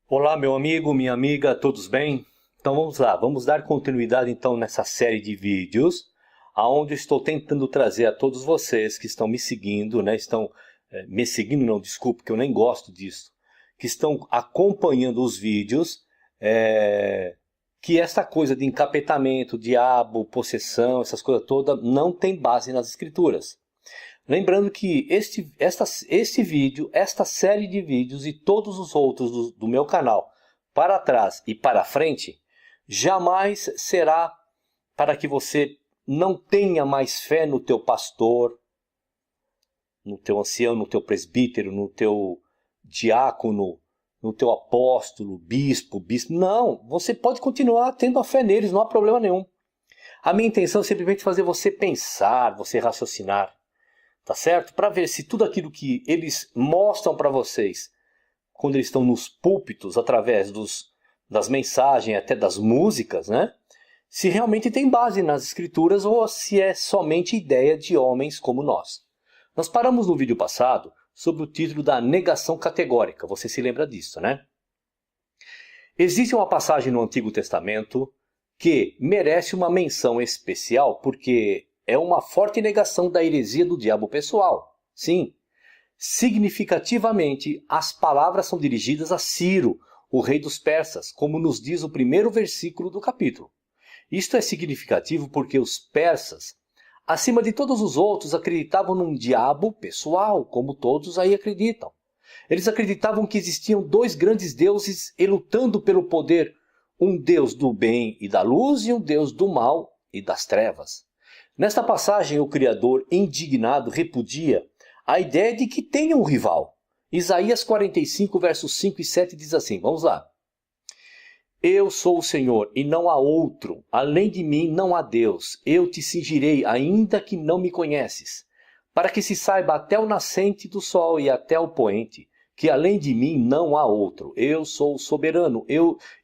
Olá, meu amigo, minha amiga, todos bem? Então vamos lá, vamos dar continuidade então nessa série de vídeos, aonde eu estou tentando trazer a todos vocês que estão me seguindo, me seguindo não, desculpe, que eu nem gosto disso, que estão acompanhando os vídeos, que esta coisa de encapetamento, diabo, possessão, essas coisas todas, não tem base nas escrituras. Lembrando que este vídeo, esta série de vídeos e todos os outros do meu canal, para trás e para frente, jamais será para que você não tenha mais fé no teu pastor, no teu ancião, no teu presbítero, no teu diácono, no teu apóstolo, bispo. Não, você pode continuar tendo a fé neles, não há problema nenhum. A minha intenção é simplesmente fazer você pensar, você raciocinar. Tá certo? Para ver se tudo aquilo que eles mostram para vocês, quando eles estão nos púlpitos, através das mensagens, até das músicas, né? Se realmente tem base nas escrituras ou se é somente ideia de homens como nós. Nós paramos no vídeo passado sobre o título da negação categórica. Você se lembra disso, né? Existe uma passagem no Antigo Testamento que merece uma menção especial porque é uma forte negação da heresia do diabo pessoal. Sim, significativamente as palavras são dirigidas a Ciro, o rei dos persas, como nos diz o primeiro versículo do capítulo. Isto é significativo porque os persas, acima de todos os outros, acreditavam num diabo pessoal, como todos aí acreditam. Eles acreditavam que existiam dois grandes deuses lutando pelo poder, um deus do bem e da luz e um deus do mal e das trevas. Nesta passagem, o Criador, indignado, repudia a ideia de que tenha um rival. Isaías 45, versos 5 e 7 diz assim, vamos lá. Eu sou o Senhor e não há outro, além de mim não há Deus. Eu te cingirei, ainda que não me conheces, para que se saiba até o nascente do sol e até o poente, que além de mim não há outro. Eu sou o soberano,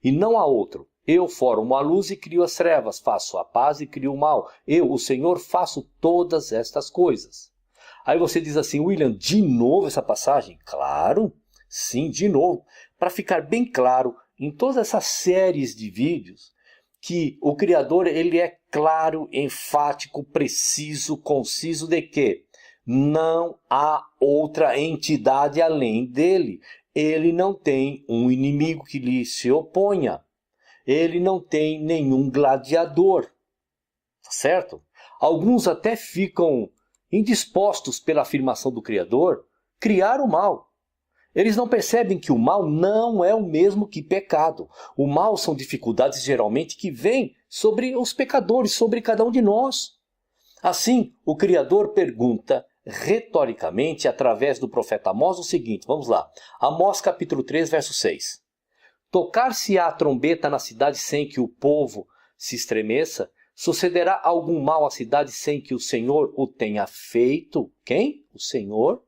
e não há outro. Eu formo a luz e crio as trevas, faço a paz e crio o mal. Eu, o Senhor, faço todas estas coisas. Aí você diz assim, William, de novo essa passagem? Claro, sim, de novo. Para ficar bem claro, em todas essas séries de vídeos, que o Criador ele é claro, enfático, preciso, conciso de que não há outra entidade além dele. Ele não tem um inimigo que lhe se oponha. Ele não tem nenhum gladiador, tá certo? Alguns até ficam indispostos pela afirmação do Criador, criar o mal. Eles não percebem que o mal não é o mesmo que pecado. O mal são dificuldades geralmente que vêm sobre os pecadores, sobre cada um de nós. Assim, o Criador pergunta retoricamente através do profeta Amós o seguinte, vamos lá, Amós capítulo 3, verso 6. Tocar-se-á a trombeta na cidade sem que o povo se estremeça? Sucederá algum mal à cidade sem que o Senhor o tenha feito? Quem? O Senhor?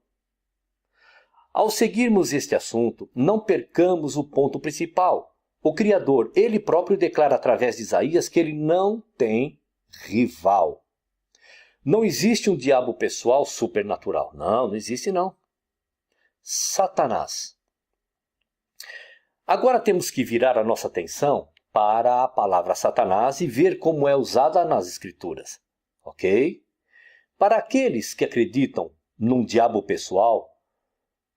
Ao seguirmos este assunto, não percamos o ponto principal. O Criador, ele próprio declara através de Isaías que ele não tem rival. Não existe um diabo pessoal supernatural. Não existe não. Satanás. Agora temos que virar a nossa atenção para a palavra Satanás e ver como é usada nas Escrituras. Ok? Para aqueles que acreditam num diabo pessoal,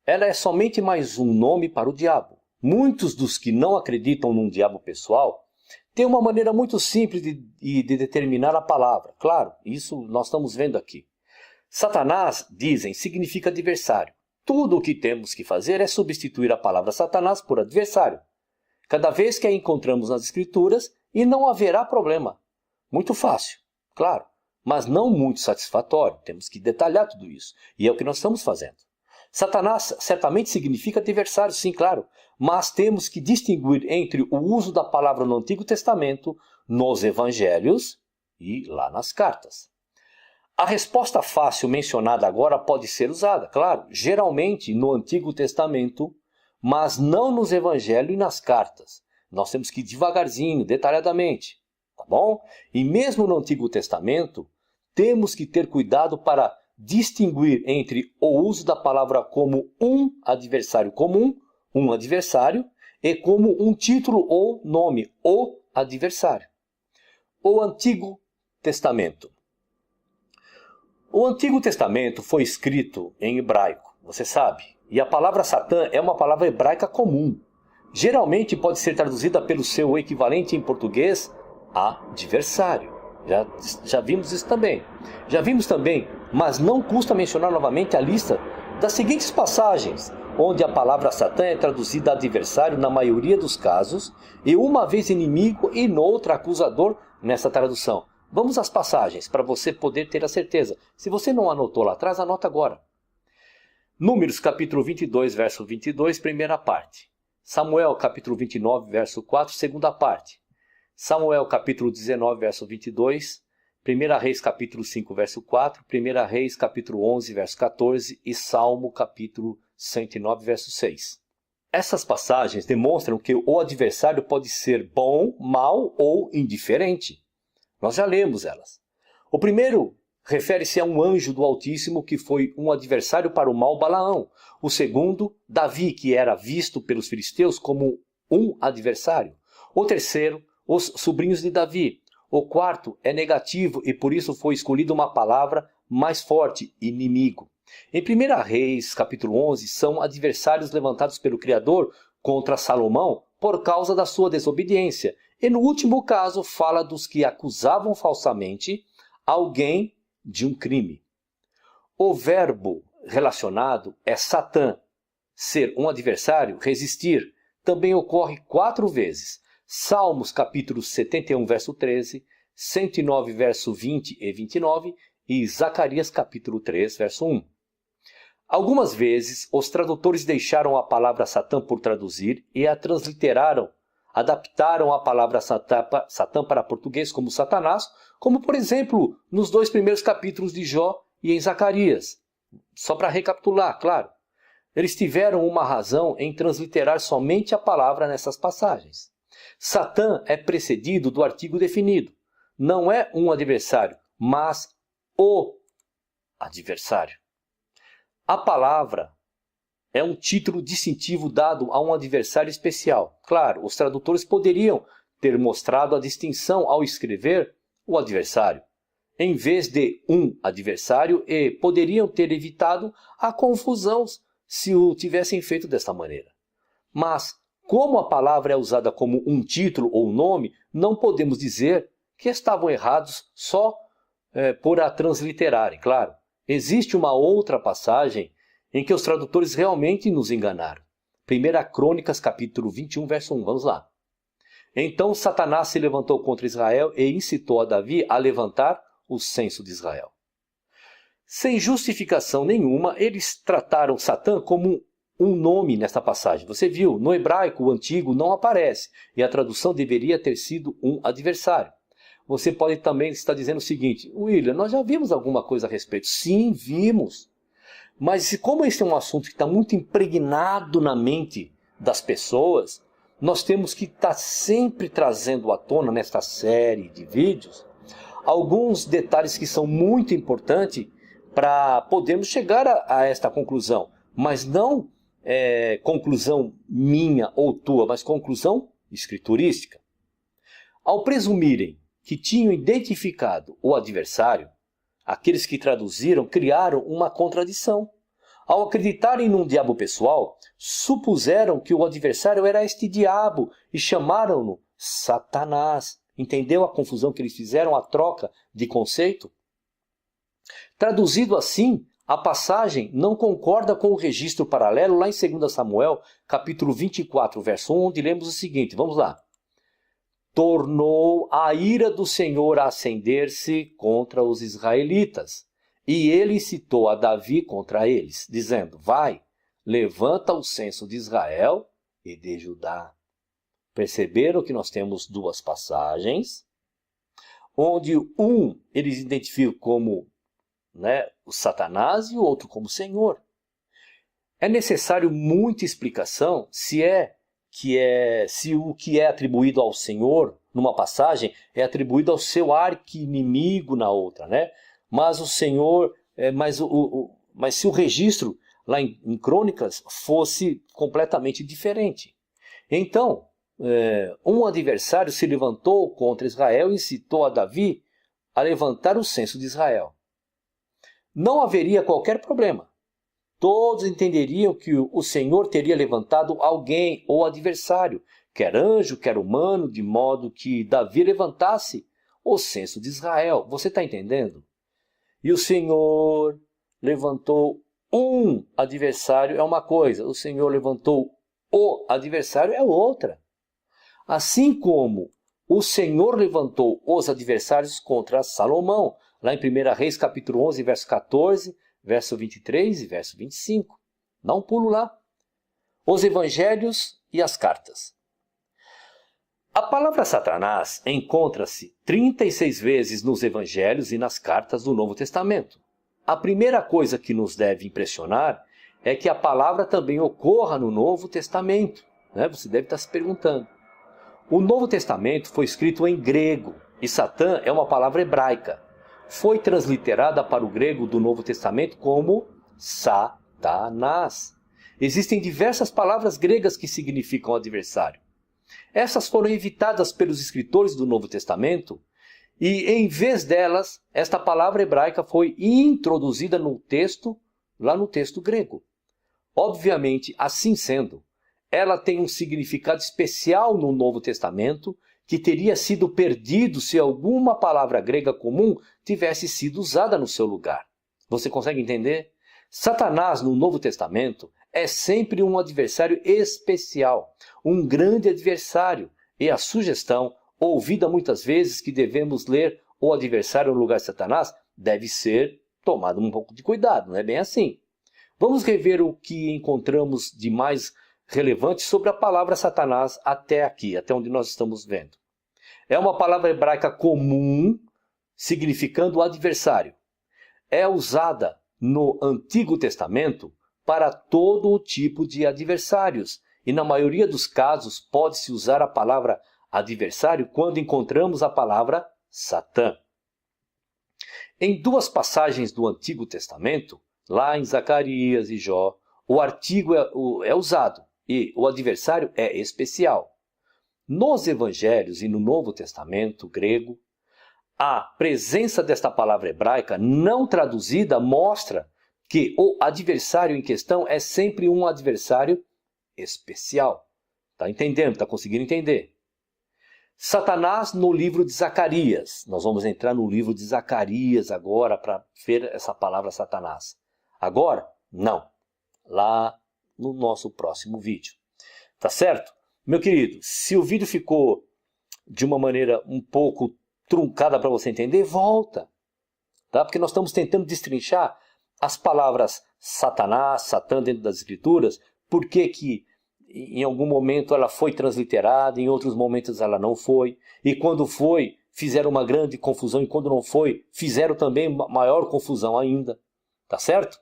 ela é somente mais um nome para o diabo. Muitos dos que não acreditam num diabo pessoal têm uma maneira muito simples de determinar a palavra. Claro, isso nós estamos vendo aqui. Satanás, dizem, significa adversário. Tudo o que temos que fazer é substituir a palavra Satanás por adversário. Cada vez que a encontramos nas Escrituras, e não haverá problema. Muito fácil, claro, mas não muito satisfatório. Temos que detalhar tudo isso. E é o que nós estamos fazendo. Satanás certamente significa adversário, sim, claro. Mas temos que distinguir entre o uso da palavra no Antigo Testamento, nos Evangelhos e lá nas cartas. A resposta fácil mencionada agora pode ser usada, claro, geralmente no Antigo Testamento, mas não nos Evangelhos e nas cartas. Nós temos que ir devagarzinho, detalhadamente, tá bom? E mesmo no Antigo Testamento, temos que ter cuidado para distinguir entre o uso da palavra como um adversário comum, um adversário, e como um título ou nome, o adversário. O Antigo Testamento. O Antigo Testamento foi escrito em hebraico, você sabe, e a palavra Satã é uma palavra hebraica comum. Geralmente pode ser traduzida pelo seu equivalente em português, adversário. Já vimos isso também. Já vimos também, mas não custa mencionar novamente a lista das seguintes passagens, onde a palavra Satã é traduzida adversário na maioria dos casos, e uma vez inimigo e noutra acusador nessa tradução. Vamos às passagens, para você poder ter a certeza. Se você não anotou lá atrás, anota agora. Números, capítulo 22, verso 22, primeira parte. Samuel, capítulo 29, verso 4, segunda parte. Samuel, capítulo 19, verso 22. 1 Reis, capítulo 5, verso 4. 1 Reis, capítulo 11, verso 14. E Salmo, capítulo 109, verso 6. Essas passagens demonstram que o adversário pode ser bom, mau ou indiferente. Nós já lemos elas. O primeiro refere-se a um anjo do Altíssimo que foi um adversário para o mau Balaão. O segundo, Davi, que era visto pelos filisteus como um adversário. O terceiro, os sobrinhos de Davi. O quarto é negativo e por isso foi escolhida uma palavra mais forte, inimigo. Em 1 Reis, capítulo 11, são adversários levantados pelo Criador contra Salomão por causa da sua desobediência. E no último caso, fala dos que acusavam falsamente alguém de um crime. O verbo relacionado é Satã, ser um adversário, resistir. Também ocorre 4 vezes. Salmos, capítulo 71, verso 13, 109, verso 20 e 29 e Zacarias, capítulo 3, verso 1. Algumas vezes, os tradutores deixaram a palavra Satã por traduzir e a transliteraram, adaptaram a palavra Satã para português como Satanás, como por exemplo nos 2 primeiros capítulos de Jó e em Zacarias. Só para recapitular, claro. Eles tiveram uma razão em transliterar somente a palavra nessas passagens. Satã é precedido do artigo definido. Não é um adversário, mas o adversário. A palavra é um título distintivo dado a um adversário especial. Claro, os tradutores poderiam ter mostrado a distinção ao escrever o adversário, em vez de um adversário, e poderiam ter evitado a confusão se o tivessem feito desta maneira. Mas, como a palavra é usada como um título ou nome, não podemos dizer que estavam errados só por a transliterarem, claro. Existe uma outra passagem em que os tradutores realmente nos enganaram. 1 Crônicas, capítulo 21, verso 1. Vamos lá. Então Satanás se levantou contra Israel e incitou a Davi a levantar o censo de Israel. Sem justificação nenhuma, eles trataram Satã como um nome nesta passagem. Você viu, no hebraico, o antigo não aparece, e a tradução deveria ter sido um adversário. Você pode também estar dizendo o seguinte: William, nós já vimos alguma coisa a respeito. Sim, vimos. Mas como esse é um assunto que está muito impregnado na mente das pessoas, nós temos que estar sempre trazendo à tona nesta série de vídeos alguns detalhes que são muito importantes para podermos chegar a esta conclusão. Mas não conclusão minha ou tua, mas conclusão escriturística. Ao presumirem que tinham identificado o adversário, aqueles que traduziram criaram uma contradição. Ao acreditarem num diabo pessoal, supuseram que o adversário era este diabo e chamaram-no Satanás. Entendeu a confusão que eles fizeram, a troca de conceito? Traduzido assim, a passagem não concorda com o registro paralelo lá em 2 Samuel, capítulo 24, verso 1, onde lemos o seguinte, vamos lá. Tornou a ira do Senhor a acender-se contra os israelitas, e ele incitou a Davi contra eles, dizendo, vai, levanta o censo de Israel e de Judá. Perceberam que nós temos 2 passagens, onde eles identificam como né, o Satanás e o outro como Senhor. É necessário muita explicação se o que é atribuído ao Senhor numa passagem é atribuído ao seu arqui-inimigo na outra, né? Mas o Senhor, mas se o registro lá em Crônicas fosse completamente diferente. Então, um adversário se levantou contra Israel e incitou a Davi a levantar o censo de Israel. Não haveria qualquer problema. Todos entenderiam que o Senhor teria levantado alguém ou adversário, quer anjo, quer humano, de modo que Davi levantasse o censo de Israel. Você está entendendo? E o Senhor levantou um adversário é uma coisa, o Senhor levantou o adversário é outra. Assim como o Senhor levantou os adversários contra Salomão, lá em 1 Reis capítulo 11, verso 14, verso 23 e verso 25. Dá um pulo lá. Os evangelhos e as cartas. A palavra Satanás encontra-se 36 vezes nos evangelhos e nas cartas do Novo Testamento. A primeira coisa que nos deve impressionar é que a palavra também ocorra no Novo Testamento, né? Você deve estar se perguntando. O Novo Testamento foi escrito em grego e Satã é uma palavra hebraica. Foi transliterada para o grego do Novo Testamento como Satanás. Existem diversas palavras gregas que significam adversário. Essas foram evitadas pelos escritores do Novo Testamento e, em vez delas, esta palavra hebraica foi introduzida no texto, lá no texto grego. Obviamente, assim sendo, ela tem um significado especial no Novo Testamento que teria sido perdido se alguma palavra grega comum tivesse sido usada no seu lugar. Você consegue entender? Satanás, no Novo Testamento, é sempre um adversário especial, um grande adversário, e a sugestão, ouvida muitas vezes, que devemos ler o adversário no lugar de Satanás, deve ser tomado um pouco de cuidado, não é bem assim. Vamos rever o que encontramos de mais relevante sobre a palavra Satanás até aqui, até onde nós estamos vendo. É uma palavra hebraica comum, significando adversário. É usada no Antigo Testamento para todo o tipo de adversários, e na maioria dos casos pode-se usar a palavra adversário quando encontramos a palavra Satã. Em duas passagens do Antigo Testamento, lá em Zacarias e Jó, o artigo é usado e o adversário é especial. Nos Evangelhos e no Novo Testamento grego, a presença desta palavra hebraica não traduzida mostra que o adversário em questão é sempre um adversário especial. Está entendendo? Está conseguindo entender? Satanás no livro de Zacarias. Nós vamos entrar no livro de Zacarias agora para ver essa palavra Satanás. Agora? Não. Lá no nosso próximo vídeo. Tá certo? Meu querido, se o vídeo ficou de uma maneira um pouco truncada para você entender, volta. Tá? Porque nós estamos tentando destrinchar as palavras Satanás, Satã dentro das Escrituras, por que em algum momento ela foi transliterada, em outros momentos ela não foi, e quando foi, fizeram uma grande confusão, e quando não foi, fizeram também maior confusão ainda. Tá certo?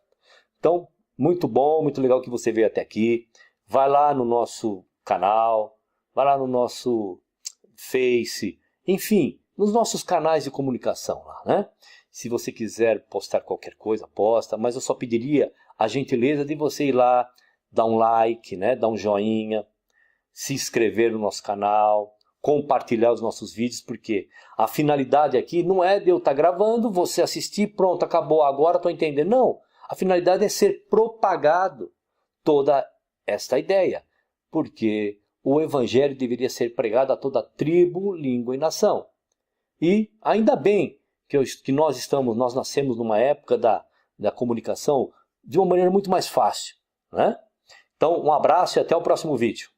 Então, muito bom, muito legal que você veio até aqui. Vai lá no nosso canal, vai lá no nosso Face, enfim, nos nossos canais de comunicação lá, né? Se você quiser postar qualquer coisa, posta, mas eu só pediria a gentileza de você ir lá, dar um like, né? Dar um joinha, se inscrever no nosso canal, compartilhar os nossos vídeos, porque a finalidade aqui não é de eu estar gravando, você assistir, pronto, acabou, agora estou entendendo. Não, a finalidade é ser propagado toda esta ideia, porque o Evangelho deveria ser pregado a toda tribo, língua e nação. E ainda bem que nós nascemos numa época da comunicação de uma maneira muito mais fácil, né? Então, um abraço e até o próximo vídeo.